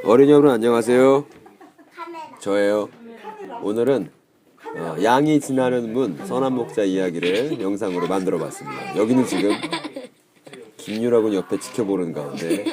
어린이 여러분 안녕하세요. 저예요. 오늘은 양이 지나는 문 선한 목자 이야기를 영상으로 만들어 봤습니다. 여기는 지금 김유라군 옆에 지켜보는 가운데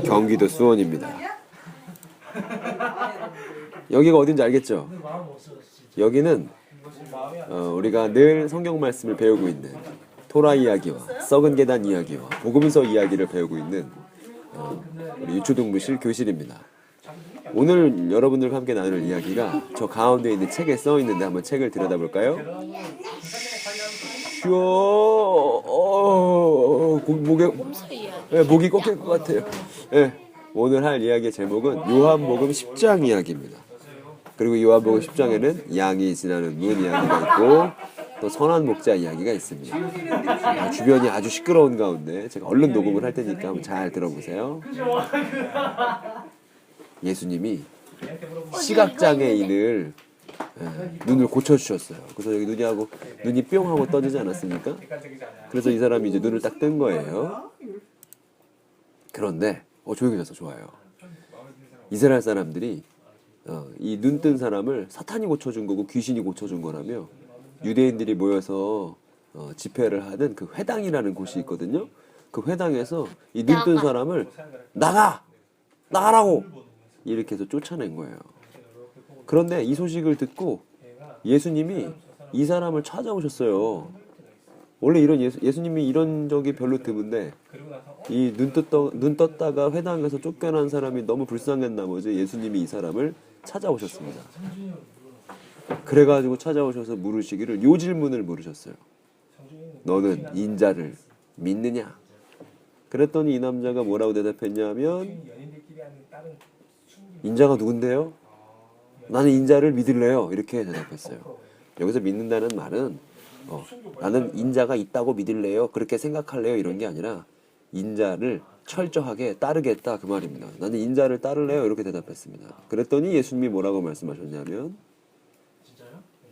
경기도 수원입니다. 여기가 어딘지 알겠죠? 여기는 우리가 늘 성경 말씀을 배우고 있는 토라 이야기와 썩은 계단 이야기와 복음서 이야기를 배우고 있는 우리 유초등부실 교실입니다. 오늘 여러분들과 함께 나눌 이야기가 저 가운데 있는 책에 써 있는데 한번 책을 들여다볼까요? 목이 꺾일 것 같아요. 오늘 할 이야기의 제목은 요한복음 10장 이야기입니다. 그리고 요한복음 10장에는 양이 지나는 문 이야기가 있고 또 선한 목자 이야기가 있습니다. 주변이 아주 시끄러운 가운데 제가 얼른 녹음을 할 테니까 한번 잘 들어보세요. 예수님이 시각장애인을 눈을 고쳐주셨어요. 그래서 여기 눈이 뿅 하고 떠지지 않았습니까? 그래서 이 사람이 이제 눈을 딱 뜬 거예요. 그런데 조용히 졌어. 좋아요. 이스라엘 사람들이 이 눈 뜬 사람을 사탄이 고쳐준 거고 귀신이 고쳐준 거라며 유대인들이 모여서 집회를 하는 그 회당이라는 곳이 있거든요. 그 회당에서 이 눈 뜬 사람을 나가라고 이렇게 해서 쫓아낸 거예요. 그런데 이 소식을 듣고 예수님이 이 사람을 찾아오셨어요. 원래 예수님이 이런 적이 별로 드문데 이 눈 떴다가 회당 가서 쫓겨난 사람이 너무 불쌍한 나머지 예수님이 이 사람을 찾아오셨습니다. 그래가지고 찾아오셔서 물으시기를 요 질문을 물으셨어요. 너는 인자를 믿느냐? 그랬더니 이 남자가 뭐라고 대답했냐면 인자가 누군데요? 나는 인자를 믿을래요. 이렇게 대답했어요. 여기서 믿는다는 말은 나는 인자가 있다고 믿을래요. 그렇게 생각할래요. 이런 게 아니라 인자를 철저하게 따르겠다 그 말입니다. 나는 인자를 따를래요. 이렇게 대답했습니다. 그랬더니 예수님이 뭐라고 말씀하셨냐면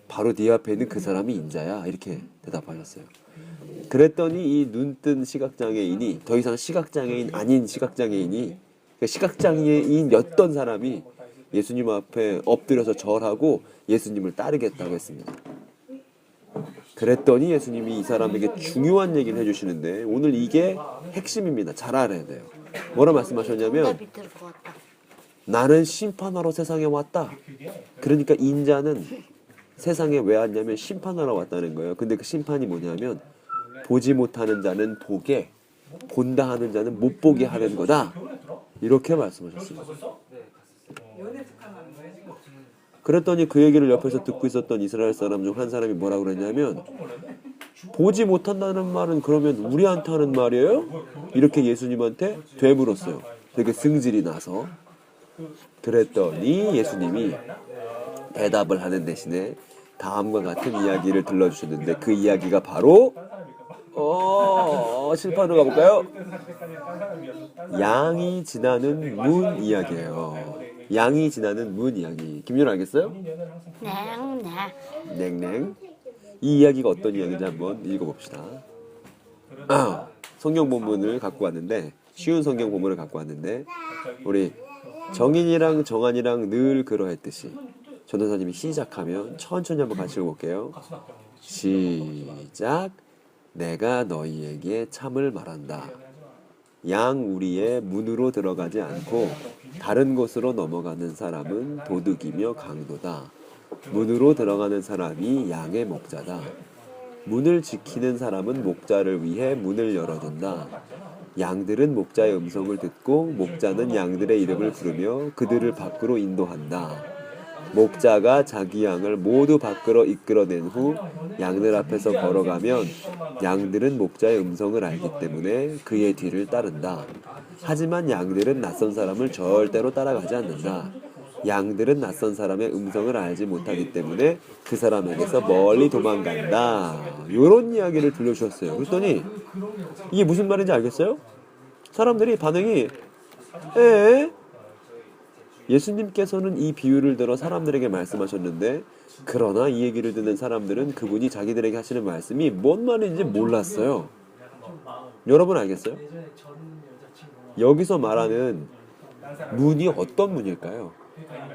바로 네 앞에 있는 그 사람이 인자야. 이렇게 대답하셨어요. 그랬더니 이 눈뜬 시각장애인이 더 이상 시각장애인 아닌 시각장애인이 시각장애인이었던 사람이 예수님 앞에 엎드려서 절하고 예수님을 따르겠다고 했습니다. 그랬더니 예수님이 이 사람에게 중요한 얘기를 해주시는데 오늘 이게 핵심입니다. 잘 알아야 돼요. 뭐라 말씀하셨냐면 나는 심판하러 세상에 왔다. 그러니까 인자는 세상에 왜 왔냐면 심판하러 왔다는 거예요. 근데 그 심판이 뭐냐면 보지 못하는 자는 보게, 본다 하는 자는 못 보게 하는 거다. 이렇게 말씀하셨습니다. 그랬더니 그 얘기를 옆에서 듣고 있었던 이스라엘 사람 중 한 사람이 뭐라고 그랬냐면 보지 못한다는 말은 그러면 우리한테 하는 말이에요? 이렇게 예수님한테 되물었어요. 되게 승질이 나서. 그랬더니 예수님이 대답을 하는 대신에 다음과 같은 이야기를 들려주셨는데 그 이야기가 바로 실판으로 가볼까요? 양이 지나는 문 이야기예요. 양이 지나는 문 이야기. 김윤아 알겠어요? 냉. 이 이야기가 어떤 이야기인지 한번 읽어봅시다. 성경 본문을 갖고 왔는데 쉬운 성경 본문을 갖고 왔는데 우리 정인이랑 정한이랑 늘 그러했듯이 전도사님이 시작하면 천천히 한번 같이 읽어볼게요. 시작. 내가 너희에게 참을 말한다. 양 우리의 문으로 들어가지 않고 다른 곳으로 넘어가는 사람은 도둑이며 강도다. 문으로 들어가는 사람이 양의 목자다. 문을 지키는 사람은 목자를 위해 문을 열어둔다. 양들은 목자의 음성을 듣고 목자는 양들의 이름을 부르며 그들을 밖으로 인도한다. 목자가 자기 양을 모두 밖으로 이끌어낸 후 양들 앞에서 걸어가면 양들은 목자의 음성을 알기 때문에 그의 뒤를 따른다. 하지만 양들은 낯선 사람을 절대로 따라가지 않는다. 양들은 낯선 사람의 음성을 알지 못하기 때문에 그 사람에게서 멀리 도망간다. 이런 이야기를 들려주셨어요. 그랬더니 이게 무슨 말인지 알겠어요? 사람들이 반응이 예수님께서는 이 비유를 들어 사람들에게 말씀하셨는데 그러나 이 얘기를 듣는 사람들은 그분이 자기들에게 하시는 말씀이 뭔 말인지 몰랐어요. 여러분 알겠어요? 여기서 말하는 문이 어떤 문일까요?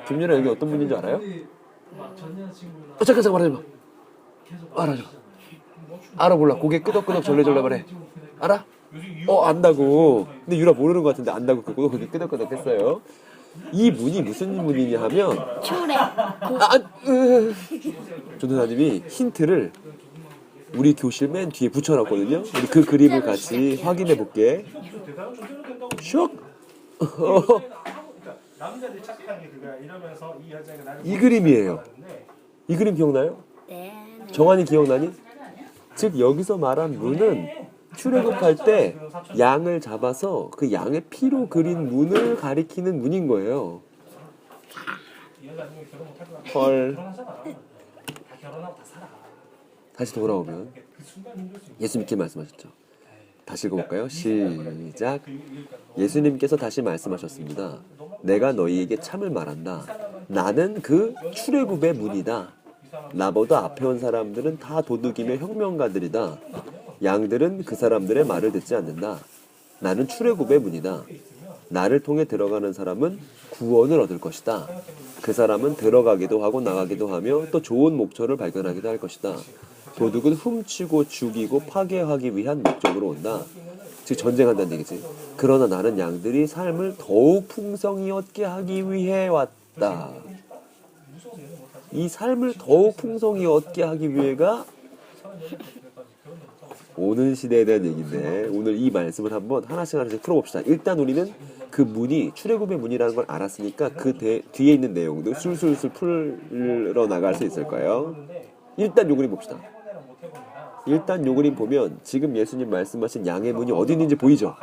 김연아 여기 어떤 문인 줄 알아요? 잠깐 말하지 마. 알아줘. 알아 몰라. 고개 끄덕끄덕 절레절레 말해. 알아? 안다고. 근데 유라 모르는 것 같은데 안다고 그거 고개 끄덕끄덕 했어요. 이 문이 무슨 문이냐 하면 추래. 조도사님이 힌트를 우리 교실 맨 뒤에 붙여놨거든요. 우리 그 그림을 같이 확인해 볼게. 슉. 이 그림이에요. 이 그림 기억나요? 네. 정환이 기억나니? 즉 여기서 말한 문은 출애굽할 때 양을 잡아서 그 양의 피로 그린 문을 가리키는 문인 거예요. 헐. 다시 돌아오면 예수님께 말씀하셨죠. 다시 읽어볼까요? 시작. 예수님께서 다시 말씀하셨습니다. 내가 너희에게 참을 말한다. 나는 그 출애굽의 문이다. 나보다 앞에 온 사람들은 다 도둑이며 혁명가들이다. 양들은 그 사람들의 말을 듣지 않는다. 나는 출애굽의 문이다. 나를 통해 들어가는 사람은 구원을 얻을 것이다. 그 사람은 들어가기도 하고 나가기도 하며 또 좋은 목초를 발견하기도 할 것이다. 도둑은 훔치고 죽이고 파괴하기 위한 목적으로 온다. 즉 전쟁한다는 얘기지. 그러나 나는 양들이 삶을 더욱 풍성히 얻게 하기 위해 왔다. 이 삶을 더욱 풍성히 얻게 하기 위해가 오는 시대에 대한 얘기인데 오늘 이 말씀을 한번 하나씩 풀어봅시다. 일단 우리는 그 문이 출애굽의 문이라는 걸 알았으니까 그 뒤에 있는 내용도 술술술 풀어 나갈 수 있을 거예요. 일단 요 그림 봅시다. 일단 요 그림 보면 지금 예수님 말씀하신 양의 문이 어디 있는지 보이죠?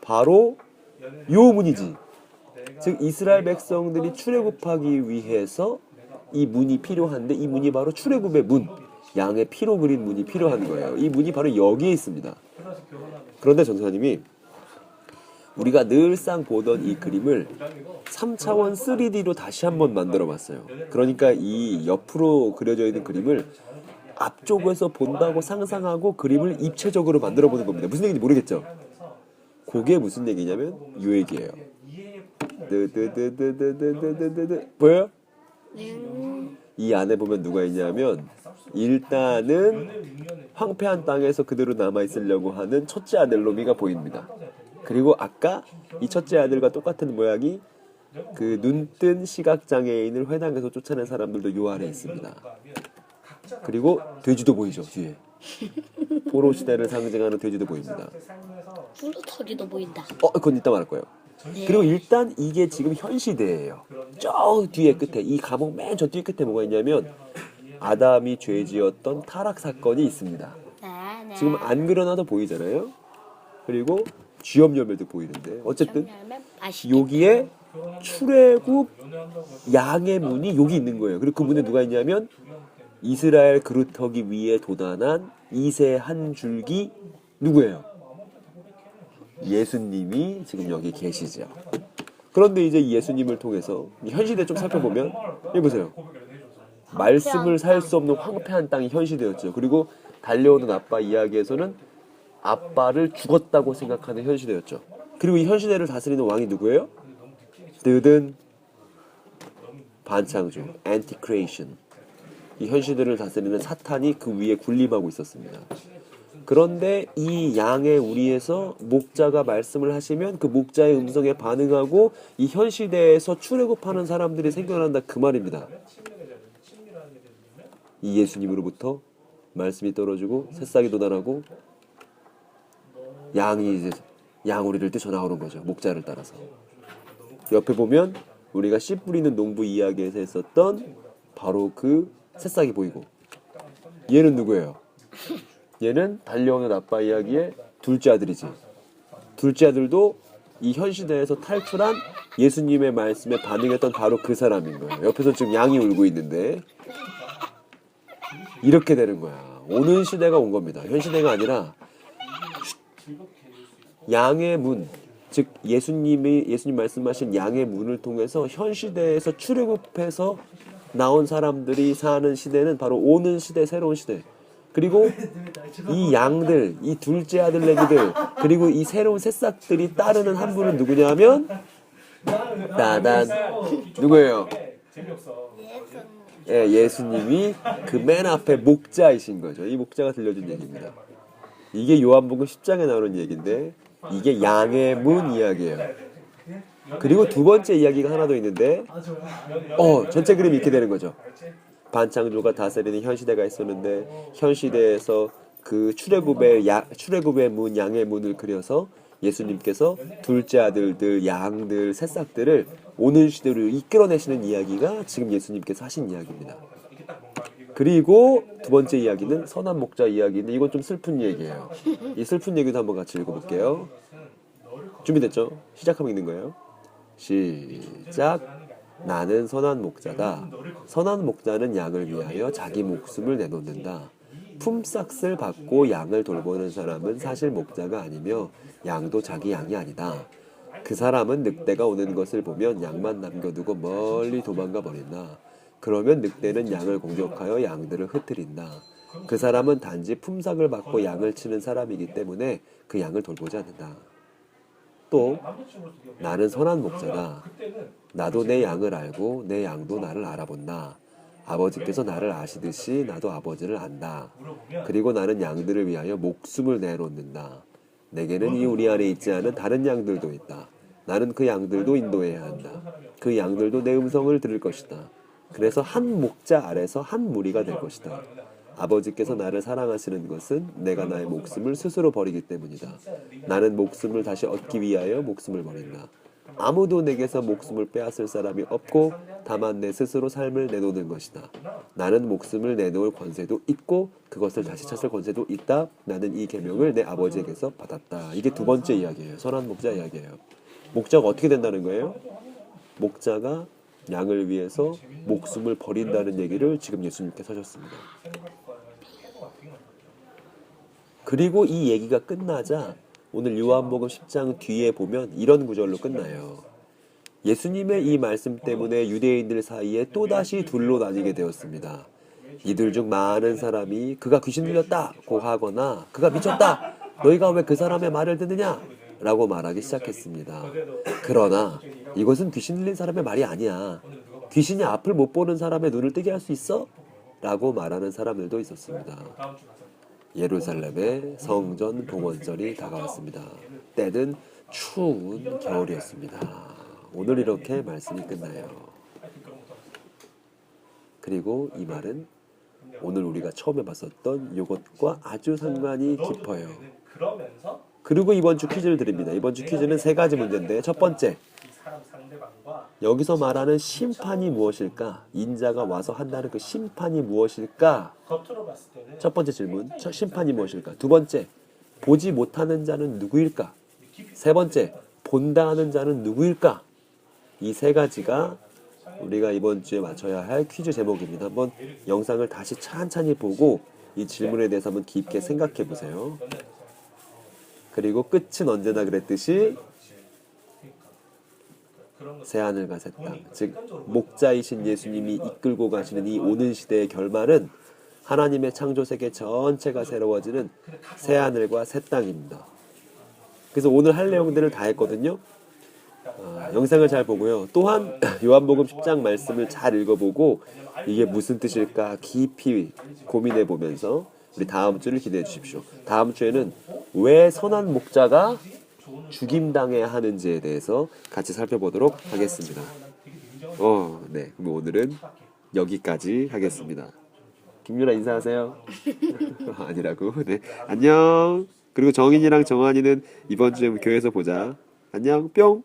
바로 요 문이지. 즉 이스라엘 백성들이 출애굽하기 위해서 이 문이 필요한데 이 문이 바로 출애굽의 문, 양의 피로 그린 문이 필요한 거예요. 이 문이 바로 여기에 있습니다. 그런데 전도사님이 우리가 늘상 보던 이 그림을 3차원 3D로 다시 한번 만들어 봤어요. 그러니까 이 옆으로 그려져 있는 그림을 앞쪽에서 본다고 상상하고 그림을 입체적으로 만들어 보는 겁니다. 무슨 얘기인지 모르겠죠? 그게 무슨 얘기냐면 이 얘기예요. 보여요? 이 안에 보면 누가 있냐면 일단은 황폐한 땅에서 그대로 남아있으려고 하는 첫째 아들 로미가 보입니다. 그리고 아까 이 첫째 아들과 똑같은 모양이 그 눈뜬 시각장애인을 회당에서 쫓아낸 사람들도 요 안에 있습니다. 그리고 돼지도 보이죠, 뒤에. 포로 시대를 상징하는 돼지도 보입니다. 푸르터리도 보인다. 그건 이따 말할 거예요. 그리고 일단 이게 지금 현 시대예요. 저 뒤에 끝에 이 감옥 맨 저 뒤에 끝에 뭐가 있냐면 아담이 죄 지었던 타락 사건이 있습니다. 지금 안 그려놔도 보이잖아요. 그리고 쥐업 열매도 보이는데 어쨌든 여기에 출애굽 양의 문이 여기 있는 거예요. 그리고 그 문에 누가 있냐면 이스라엘 그루터기 위에 도단한 이새 한 줄기 누구예요? 예수님이 지금 여기 계시죠. 그런데 이제 예수님을 통해서 현 시대 좀 살펴보면 여기 보세요. 말씀을 살 수 없는 황폐한 땅이 현 시대였죠. 그리고 달려오는 아빠 이야기에서는 아빠를 죽었다고 생각하는 현 시대였죠. 그리고 이 현 시대를 다스리는 왕이 누구예요? 뜨든 반창조, 안티크레이션. 이 현 시대를 다스리는 사탄이 그 위에 군림하고 있었습니다. 그런데 이 양의 우리에서 목자가 말씀을 하시면 그 목자의 음성에 반응하고 이 현 시대에서 출애굽하는 사람들이 생겨난다 그 말입니다. 이 예수님으로부터 말씀이 떨어지고 새싹이 돋아나고 양이 이제 양우리를 뛰쳐나오는 거죠. 목자를 따라서. 옆에 보면 우리가 씨 뿌리는 농부 이야기에서 했었던 바로 그 새싹이 보이고 얘는 누구예요? 얘는 달려오는 아빠 이야기의 둘째 아들이지. 둘째 아들도 이 현 시대에서 탈출한 예수님의 말씀에 반응했던 바로 그 사람인 거예요. 옆에서 지금 양이 울고 있는데 이렇게 되는 거야. 오는 시대가 온 겁니다. 현 시대가 아니라 양의 문, 즉 예수님 말씀하신 양의 문을 통해서 현 시대에서 출애굽해서 나온 사람들이 사는 시대는 바로 오는 시대, 새로운 시대. 그리고 이 양들, 이 둘째 아들 레위들, 그리고 이 새로운 새싹들이 따르는 한 분은 누구냐 하면 따단. 누구예요? 재미없어. 예, 예수님이 그 맨 앞에 목자이신 거죠. 이 목자가 들려준 얘기입니다. 이게 요한복음 10장에 나오는 얘기인데 이게 양의 문 이야기예요. 그리고 두 번째 이야기가 하나 더 있는데 전체 그림이 이렇게 되는 거죠. 반창조가 다스리는 현 시대가 있었는데 현 시대에서 그 출애굽의 문, 양의 문을 그려서 예수님께서 둘째 아들들, 양들, 새싹들을 오는 시대로 이끌어내시는 이야기가 지금 예수님께서 하신 이야기입니다. 그리고 두 번째 이야기는 선한 목자 이야기인데 이건 좀 슬픈 얘기예요. 이 슬픈 얘기도 한번 같이 읽어볼게요. 준비됐죠? 시작하면 읽는 거예요. 시작. 나는 선한 목자다. 선한 목자는 양을 위하여 자기 목숨을 내놓는다. 품삯을 받고 양을 돌보는 사람은 사실 목자가 아니며 양도 자기 양이 아니다. 그 사람은 늑대가 오는 것을 보면 양만 남겨두고 멀리 도망가 버린다. 그러면 늑대는 양을 공격하여 양들을 흩트린다. 그 사람은 단지 품삯을 받고 양을 치는 사람이기 때문에 그 양을 돌보지 않는다. 또 나는 선한 목자다. 나도 내 양을 알고 내 양도 나를 알아본다. 아버지께서 나를 아시듯이 나도 아버지를 안다. 그리고 나는 양들을 위하여 목숨을 내놓는다. 내게는 이 우리 안에 있지 않은 다른 양들도 있다. 나는 그 양들도 인도해야 한다. 그 양들도 내 음성을 들을 것이다. 그래서 한 목자 아래서 한 무리가 될 것이다. 아버지께서 나를 사랑하시는 것은 내가 나의 목숨을 스스로 버리기 때문이다. 나는 목숨을 다시 얻기 위하여 목숨을 버린다. 아무도 내게서 목숨을 빼앗을 사람이 없고 다만 내 스스로 삶을 내놓는 것이다. 나는 목숨을 내놓을 권세도 있고 그것을 다시 찾을 권세도 있다. 나는 이 계명을 내 아버지에게서 받았다. 이게 두 번째 이야기예요. 선한 목자 이야기예요. 목자가 어떻게 된다는 거예요? 목자가 양을 위해서 목숨을 버린다는 얘기를 지금 예수님께서 하셨습니다. 그리고 이 얘기가 끝나자 오늘 요한복음 10장 뒤에 보면 이런 구절로 끝나요. 예수님의 이 말씀 때문에 유대인들 사이에 또다시 둘로 나뉘게 되었습니다. 이들 중 많은 사람이 그가 귀신 들렸다고 하거나 그가 미쳤다. 너희가 왜 그 사람의 말을 듣느냐? 라고 말하기 시작했습니다. 그러나 이것은 귀신 들린 사람의 말이 아니야. 귀신이 앞을 못 보는 사람의 눈을 뜨게 할 수 있어? 라고 말하는 사람들도 있었습니다. 예루살렘의 성전 봉헌절이 다가왔습니다. 때는 추운 겨울이었습니다. 오늘 이렇게 말씀이 끝나요. 그리고 이 말은 오늘 우리가 처음에 봤었던 이것과 아주 상관이 깊어요. 그리고 이번 주 퀴즈를 드립니다. 이번 주 퀴즈는 세 가지 문제인데 첫 번째, 여기서 말하는 심판이 무엇일까? 인자가 와서 한다는 그 심판이 무엇일까? 첫 번째 질문, 심판이 무엇일까? 두 번째, 보지 못하는 자는 누구일까? 세 번째, 본다 하는 자는 누구일까? 이 세 가지가 우리가 이번 주에 맞춰야 할 퀴즈 제목입니다. 한번 영상을 다시 찬찬히 보고 이 질문에 대해서 한번 깊게 생각해 보세요. 그리고 끝은 언제나 그랬듯이 새하늘과 새 땅, 즉 목자이신 예수님이 이끌고 가시는 이 오는 시대의 결말은 하나님의 창조 세계 전체가 새로워지는 새하늘과 새 땅입니다. 그래서 오늘 할 내용들을 다 했거든요. 영상을 잘 보고요. 또한 요한복음 10장 말씀을 잘 읽어보고 이게 무슨 뜻일까 깊이 고민해 보면서 우리 다음 주를 기대해 주십시오. 다음 주에는 왜 선한 목자가 죽임당해야 하는지에 대해서 같이 살펴보도록 하겠습니다. 네. 그럼 오늘은 여기까지 하겠습니다. 김유라 인사하세요. 아니라고. 네. 안녕. 그리고 정인이랑 정한이는 이번 주에 교회에서 보자. 안녕. 뿅.